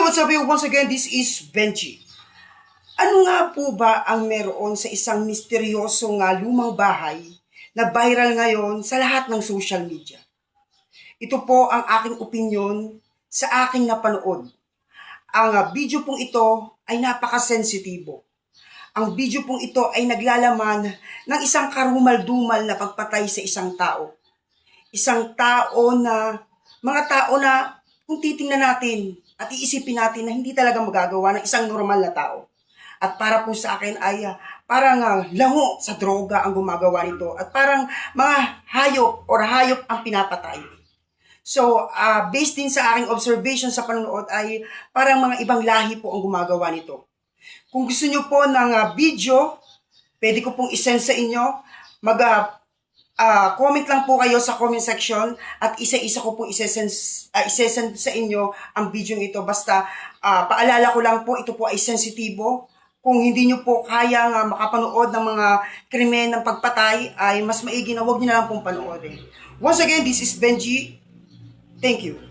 what's up, once again, this is Benji. Ano nga po ba ang meron sa isang misteryosong lumang bahay na viral ngayon sa lahat ng social media? Ito po ang aking opinyon sa aking napanood. Ang video pong ito ay napakasensitibo. Ang video pong ito ay naglalaman ng isang karumal-dumal na pagpatay sa isang tao. Isang tao na, mga tao na kung titingnan natin at iisipin natin na hindi talaga magagawa ng isang normal na tao. At para po sa akin ay parang lango sa droga ang gumagawa nito at parang mga hayop ang pinapatay. So, based din sa aking observation sa panonood ay parang mga ibang lahi po ang gumagawa nito. Kung gusto nyo po ng video, pwede ko pong isend sa inyo. Comment lang po kayo sa comment section at isa-isa ko pong isesend sa inyo ang video ito. Basta paalala ko lang po, ito po ay sensitibo. Kung hindi nyo po kaya makapanood ng mga krimen ng pagpatay, ay mas maigi na huwag nyo na lang pong panoorin. Once again, this is Benji. Thank you.